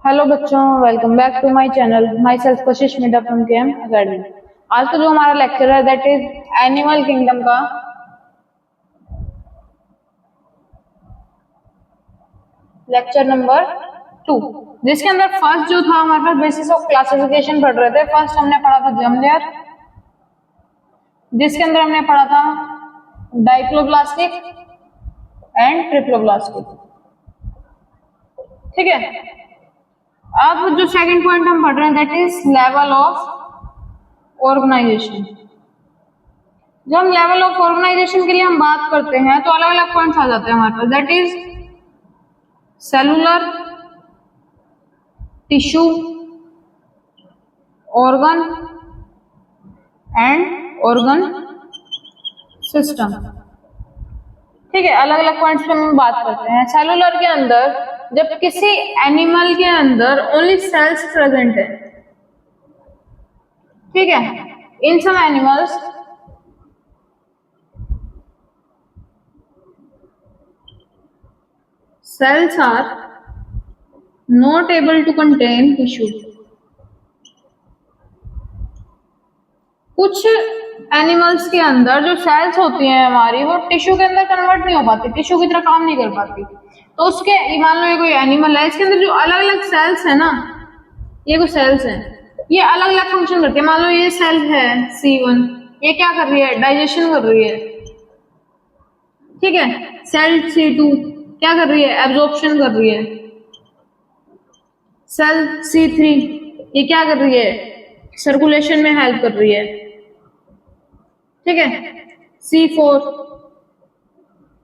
Hello बच्चों, welcome back to my channel. Myself Kashish Midha from KM academy. आज का जो हमारा लेक्चर है दैट इज एनिमल किंगडम का लेक्चर नंबर 2, जिसके अंदर फर्स्ट जो था हमारे पास बेसिस ऑफ क्लासिफिकेशन पढ़ रहे थे। फर्स्ट हमने पढ़ा था जर्म लेयर, जिसके अंदर हमने पढ़ा था डाइप्लोब्लास्टिक एंड ट्रिप्लोब्लास्टिक। ठीक है, अब जो सेकंड पॉइंट हम पढ़ रहे हैं that is level of organization. जब हम लेवल ऑफ ऑर्गेनाइजेशन के लिए हम बात करते हैं तो अलग अलग पॉइंट्स आ जाते हैं हमारे पास। That is cellular, tissue, organ and organ system. ठीक है, अलग अलग पॉइंट्स पे हम बात करते हैं। सेलुलर के अंदर जब किसी एनिमल के अंदर ओनली सेल्स प्रेजेंट है, ठीक है, in some animals cells are not able to contain tissue। कुछ एनिमल्स के अंदर जो सेल्स होती हैं हमारी वो टिश्यू के अंदर कन्वर्ट नहीं हो पाती, टिश्यू की तरह काम नहीं कर पाती। तो उसके मान लो ये कोई एनिमल है, इसके अंदर जो अलग अलग सेल्स है ना, ये कुछ सेल्स हैं, ये अलग अलग फंक्शन करती है। मान लो ये सेल है C1, ये क्या कर रही है, डाइजेशन कर रही है। ठीक है, सेल C2 क्या कर रही है, एब्जॉर्प्शन कर रही है। सेल C3 ये क्या कर रही है, सर्कुलेशन में हेल्प कर रही है। ठीक है, C4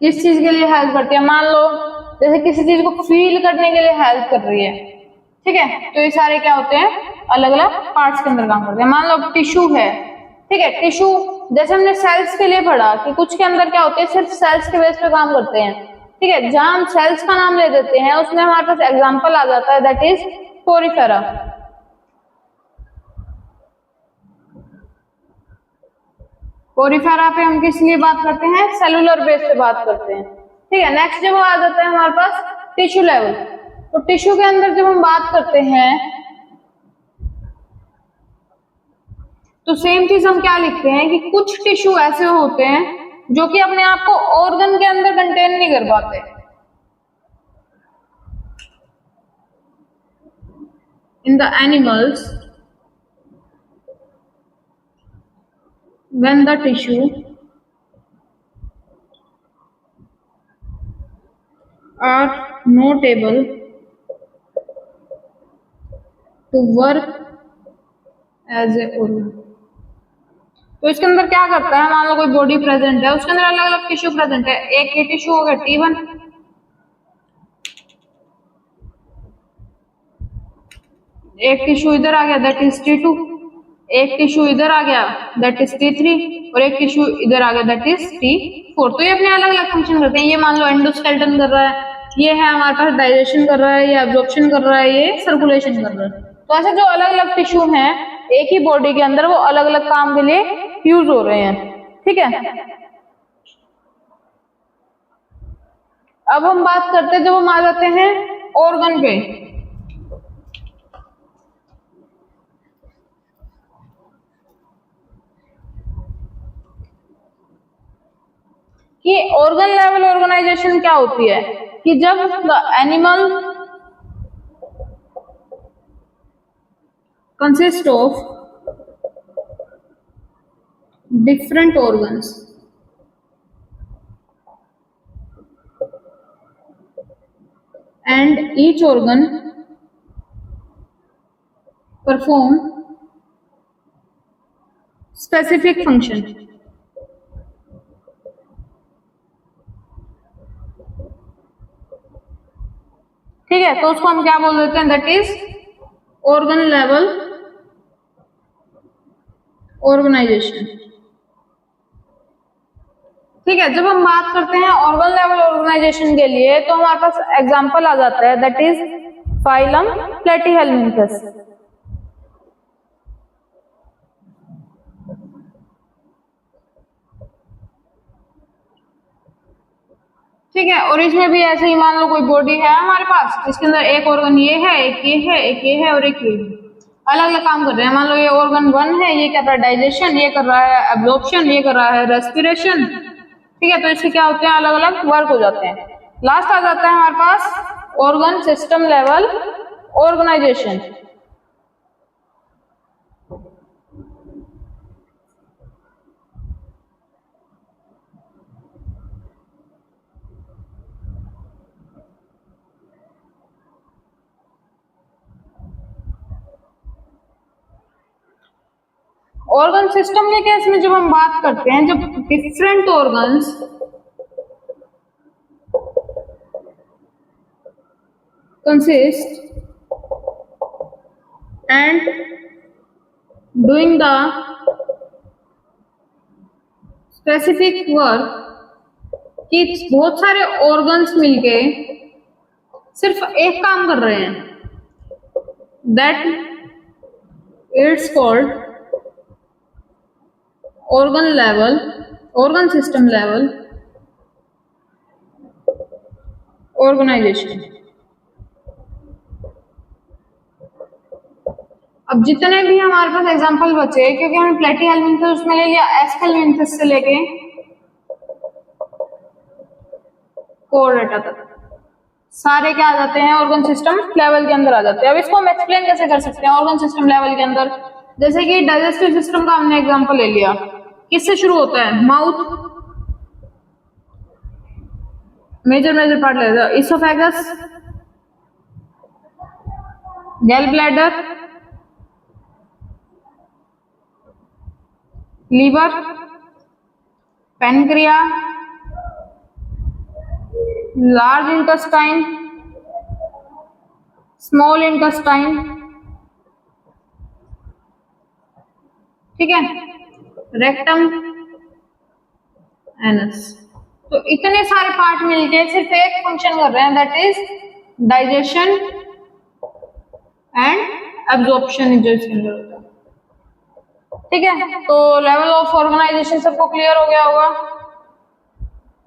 किस चीज के लिए हेल्प करती है, मान लो जैसे किसी चीज को फील करने के लिए हेल्प कर रही है। ठीक है, तो ये सारे क्या होते हैं, अलग अलग पार्ट्स के अंदर काम करते हैं। मान लो टिश्यू है, ठीक है, टिश्यू जैसे हमने सेल्स के लिए पढ़ा कि कुछ के अंदर क्या होते हैं, सिर्फ सेल्स के बेस पे काम करते हैं। ठीक है, जहां हम सेल्स का नाम ले देते हैं उसमें हमारे पास एग्जाम्पल आ जाता है दैट इज पोरिफेरा। पोरिफेरा पे हम किस लिए बात करते हैं, सेलुलर बेस पे बात करते हैं। ठीक है, नेक्स्ट जब आ जाता है हमारे पास टिश्यू लेवल। तो टिश्यू के अंदर जब हम बात करते हैं तो सेम चीज हम क्या लिखते हैं कि कुछ टिश्यू ऐसे होते हैं जो कि अपने आप को ऑर्गन के अंदर कंटेन नहीं कर पाते। In the animals when the tissue are not able to work as a organ। तो इसके अंदर क्या करता है, मान लो कोई बॉडी प्रेजेंट है, उसके अंदर अलग अलग टिश्यू प्रेजेंट है। एक ये टिश्यू हो गया T1, एक टिश्यू इधर आ गया दैट इज T2, एक टिश्यू इधर आ गया दैट इज T3 और एक टिश्यू इधर आ गया दैट इज T4। तो ये अपने अलग अलग फंक्शन करते हैं। ये मान लो एंडोस्केलेटन कर रहा है, ये है हमारे पास डाइजेशन कर रहा है, ये एब्जॉर्प्शन कर रहा है, ये सर्कुलेशन कर रहा है। तो ऐसे जो अलग अलग टिश्यू हैं एक ही बॉडी के अंदर वो अलग अलग काम के लिए यूज हो रहे हैं। ठीक है, अब हम बात करते हैं जब हम आ जाते हैं ऑर्गन पे। कि ऑर्गन लेवल ऑर्गेनाइजेशन क्या होती है कि जब animal consist of different organs and each organ perform specific function. ठीक है, तो उसको हम क्या बोल देते हैं, that is organ level organization. ठीक है, जब हम बात करते हैं ऑर्गन लेवल ऑर्गेनाइजेशन के लिए तो हमारे पास एग्जांपल आ जाता है दैट इज फाइलम प्लेटीहेलमिन्थस। ठीक है। और इसमें भी ऐसे ही मान लो कोई बॉडी है हमारे पास, जिसके अंदर एक ऑर्गन ये है, एक ये है, एक ये है और एक ये है, अलग अलग काम कर रहे हैं। मान लो ये ऑर्गन 1 है, ये कर रहा है डाइजेशन, ये कर रहा है एब्जॉर्प्शन, ये कर रहा है रेस्पिरेशन। ठीक है, तो इसके क्या होते हैं, अलग अलग वर्क हो जाते हैं। लास्ट आ जाता है हमारे पास organ system level organization. Organ system के केस में जब हम बात करते हैं, जब different organs consist and doing the specific work, कि बहुत सारे ऑर्गन्स मिलके सिर्फ एक काम कर रहे हैं, that it's called organ level, organ system level organization। अब जितने भी हमारे पास एग्जांपल बचे, क्योंकि हमने प्लेटीहेल्मिन्थस उसमें ले लिया, एस्केल्मिन्थस से लेके कोर्डेटा तक सारे क्या आ जाते हैं, ऑर्गन सिस्टम लेवल के अंदर आ जाते हैं। अब इसको हम एक्सप्लेन कैसे कर सकते हैं ऑर्गन सिस्टम लेवल के अंदर? जैसे कि डाइजेस्टिव सिस्टम का हमने एग्जांपल ले लिया, किससे शुरू होता है? माउथ, मेजर पार्ट लेगा, oesophagus, gall bladder, liver, pancreas, large intestine, small intestine. ठीक है, रेक्टम, एनस। तो इतने सारे पार्ट मिलके सिर्फ एक फंक्शन कर रहे हैं, that is digestion and absorption, जो इसके अंदर होता है। ठीक है, तो लेवल ऑफ ऑर्गेनाइजेशन सबको क्लियर हो गया होगा।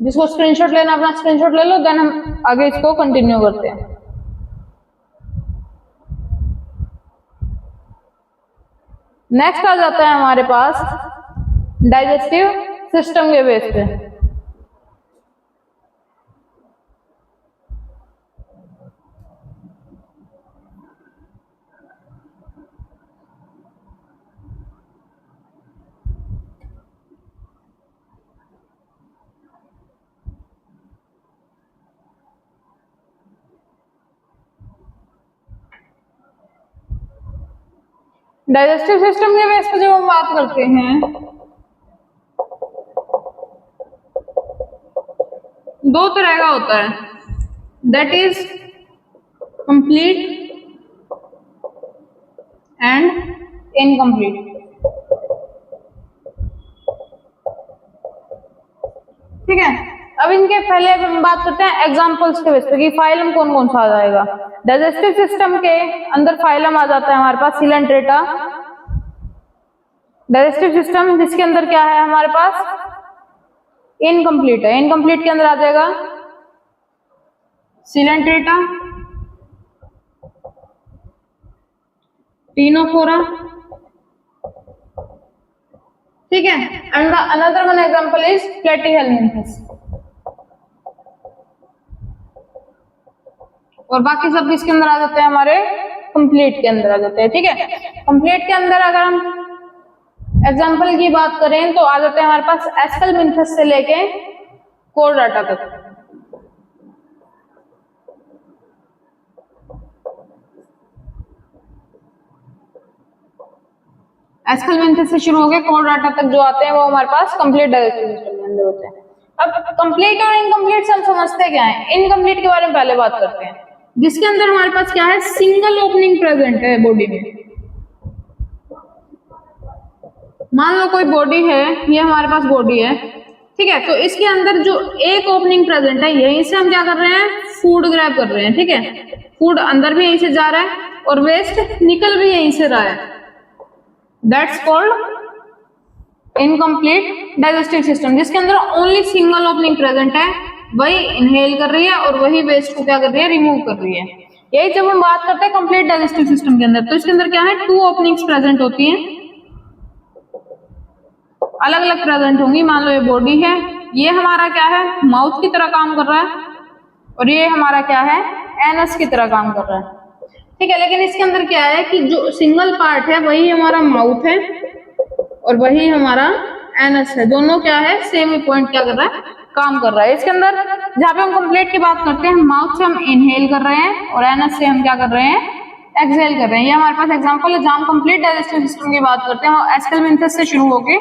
जिसको स्क्रीनशॉट लेना अपना स्क्रीनशॉट ले लो, देन हम आगे इसको कंटिन्यू करते हैं। नेक्स्ट आ जाता है हमारे पास डाइजेस्टिव सिस्टम के बेस पे। डाइजेस्टिव सिस्टम के बेस पे जब हम बात करते हैं, दो तरह का होता है, that is complete and incomplete. ठीक है, अब इनके पहले हम बात करते हैं एग्जांपल्स के बेस पे कि फाइलम कौन कौन सा आ जाएगा। डाइजेस्टिव सिस्टम के अंदर फाइलम आ जाता है हमारे पास सिलेंट्रेटा। डाइजेस्टिव सिस्टम जिसके अंदर क्या है हमारे पास, इनकम्प्लीट है, इनकम्प्लीट के अंदर आ जाएगा सिलेंट्रेटा, टीनोफोरा। ठीक है, another one example is Platyhelminthes. और बाकी सब इसके अंदर आ जाते हैं, हमारे कंप्लीट के अंदर आ जाते हैं। ठीक है, कंप्लीट के अंदर अगर हम एग्जांपल की बात करें तो आ जाते हैं हमारे पास एस्केल्मिन्थस से लेके कोर्डेटा तक। एस्केल्मिन्थस से शुरू हो गए कोर्डेटा तक जो आते हैं वो हमारे पास कंप्लीट डाइजेस्टिव सिस्टम के अंदर होते हैं। अब कंप्लीट और इनकम्प्लीट से हम समझते क्या है? इनकम्प्लीट के बारे में पहले बात करते हैं, जिसके अंदर हमारे पास क्या है, सिंगल ओपनिंग प्रेजेंट है बॉडी में। मान लो कोई बॉडी है, ये हमारे पास बॉडी है। ठीक है, तो इसके अंदर जो एक ओपनिंग प्रेजेंट है, यहीं से हम क्या कर रहे हैं, फूड ग्रैब कर रहे हैं। ठीक है, फूड अंदर भी यहीं से जा रहा है और वेस्ट निकल भी यहीं से रहा है, that's called incomplete digestive system, जिसके अंदर ओनली सिंगल ओपनिंग प्रेजेंट है, वही इनहेल कर रही है और वही वेस्ट को क्या कर रही है, रिमूव कर रही है। यही जब हम बात करते हैं कंप्लीट डाइजेस्टिव सिस्टम के अंदर, तो इसके अंदर क्या है, 2 ओपनिंग्स प्रेजेंट होती हैं, अलग अलग प्रेजेंट होंगी। मान लो ये बॉडी है, ये हमारा क्या है, माउथ की तरह काम कर रहा है, और ये हमारा क्या है, एनस की तरह काम कर रहा है। ठीक है, लेकिन इसके अंदर क्या है कि जो सिंगल पार्ट है वही हमारा माउथ है और वही हमारा एनस है, दोनों क्या है, सेम ही पॉइंट क्या कर रहा है, काम कर रहा है। इसके अंदर जहाँ पे हम कंप्लीट की बात करते हैं, माउथ से हम इनहेल कर रहे हैं और एनस से हम क्या कर रहे हैं, एक्सहेल कर रहे हैं। ये हमारे पास एग्जांपल है जहाँ हम कंप्लीट डाइजेस्टिव सिस्टम की बात करते हैं, एस्केलमेंथस से शुरू होके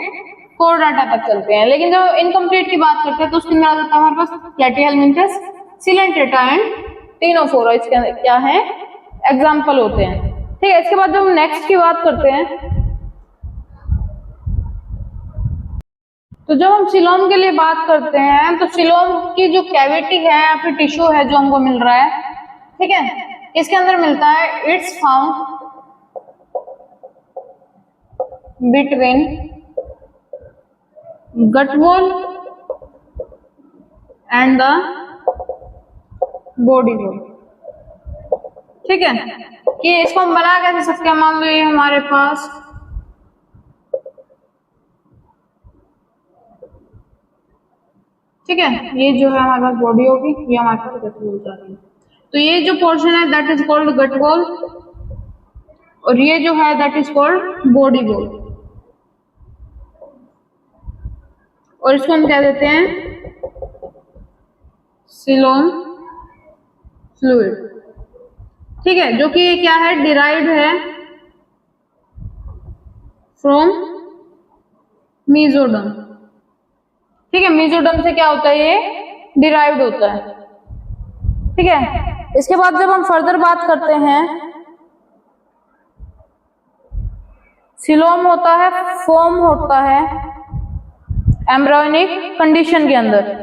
कोरडाटा तक चलते हैं। लेकिन जब इनकम्प्लीट की बात करते हैं तो उसके अंदर आ जाता है हमारे पास प्लैटीहेलमिन्थस, सिलेंट्रेटा एंड टिनोफोरा, इसके अंदर क्या है, एग्जाम्पल होते हैं। ठीक है, इसके बाद जब हम नेक्स्ट की बात करते हैं, तो जब हम सिलोम के लिए बात करते हैं तो सिलोम की जो कैविटी है या फिर टिश्यू है जो हमको मिल रहा है, ठीक है, इसके अंदर मिलता है, it's found between gut wall and the body wall. ठीक है, कि इसको हम बना कैसे सकते हैं, मान लो ये हमारे पास ठीक है, ये जो है हमारे पास बॉडी होगी, ये हमारे पास गट वॉल जाती है। तो ये जो पोर्शन है that is called gut wall और ये जो है that is called body wall, और इसको हम कह देते हैं सिलोम फ्लूइड। ठीक है, जो कि क्या है, डिराइव्ड है फ्रॉम मेसोडर्म। ठीक है, मेसोडर्म से क्या होता है, ये डिराइव्ड होता है। ठीक है, इसके बाद जब हम फर्दर बात करते हैं, सिलोम होता है, फॉर्म होता है एम्ब्रियोनिक कंडीशन के अंदर।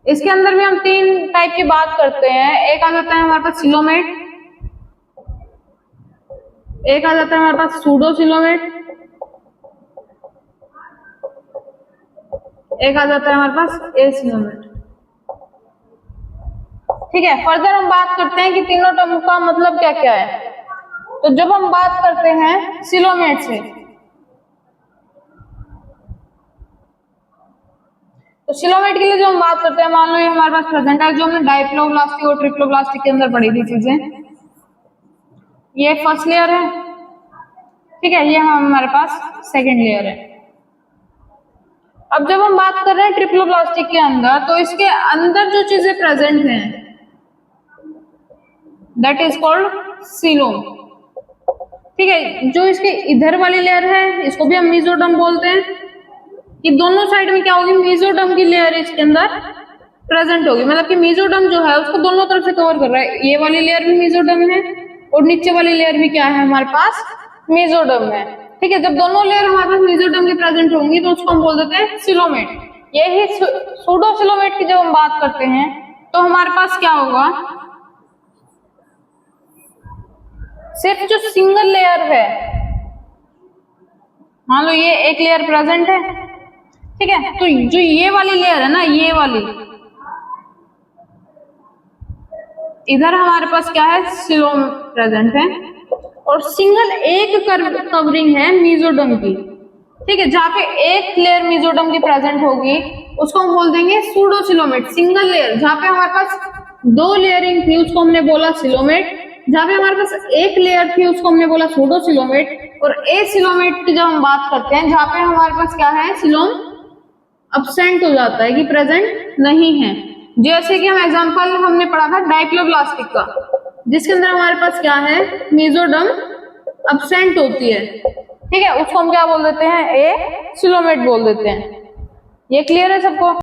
इसके अंदर भी हम 3 टाइप की बात करते हैं। एक आ जाता है हमारे पास सिलोमेट, एक आ जाता है हमारे पास सूडोसिलोमेट, एक आ जाता है हमारे पास एसिलोमेट। ठीक है, फर्दर हम बात करते हैं कि तीनों टर्म का मतलब क्या क्या है। तो जब हम बात करते हैं सिलोमेट से, तो सिलोमेट के लिए जो हम बात करते हैं, मान लो ये हमारे पास प्रेजेंट है, जो हमने डाइप्लोब्लास्टिक और ट्रिप्लोब्लास्टिक के अंदर पढ़ी थी चीजें, ये फर्स्ट लेयर है। ठीक है, ये हमारे पास सेकंड लेयर है। अब जब हम बात कर रहे हैं ट्रिप्लोब्लास्टिक के अंदर, तो इसके अंदर जो चीजें प्रेजेंट हैं दैट इज कॉल्ड सिलोम। ठीक है, जो इसके इधर वाली लेयर है इसको भी हम मेसोडर्म बोलते हैं, कि दोनों साइड में क्या होगी, मेसोडर्म की लेयर इसके अंदर प्रेजेंट होगी, मतलब कि मेसोडर्म जो है उसको दोनों तरफ से कवर कर रहा है। ये वाली लेयर भी मेसोडर्म है और नीचे वाली लेयर भी क्या है, हमारे पास मेसोडर्म है। ठीक है, जब दोनों लेयर हमारे पास मेसोडर्म की प्रेजेंट होंगी तो उसको हम बोल देते हैं सिलोमेट। यही सूडोसिलोमेट की जब हम बात करते हैं तो हमारे पास क्या होगा, सिर्फ जो सिंगल लेयर है, मान लो ये एक लेयर प्रेजेंट है। ठीक है, तो जो ये वाली लेयर है ना, ये वाली, इधर हमारे पास क्या है, सिलोम प्रेजेंट है और सिंगल एक कवरिंग है मेसोडर्म की। ठीक है, जहाँ पे एक लेयर मेसोडर्म की प्रेजेंट होगी उसको हम बोल देंगे सूडोसिलोमेट। सिंगल लेयर, जहाँ पे हमारे पास 2 लेयरिंग थी उसको हमने बोला सिलोमेट, जहाँ पे हमारे पास एक लेयर थी उसको हमने बोला सूडोसिलोमेट, और एसिलोमेट की जब हम बात करते हैं जहाँ पे हमारे पास क्या है, सिलोम अब्सेंट हो जाता है, कि प्रेजेंट नहीं है। जैसे कि हम एग्जांपल हमने पढ़ा था डाइप्लोब्लास्टिक का, जिसके अंदर हमारे पास क्या है, मेसोडर्म अब्सेंट होती है। ठीक है, उसको हम क्या बोल देते हैं, ए सिलोमेट बोल देते हैं। ये क्लियर है सबको?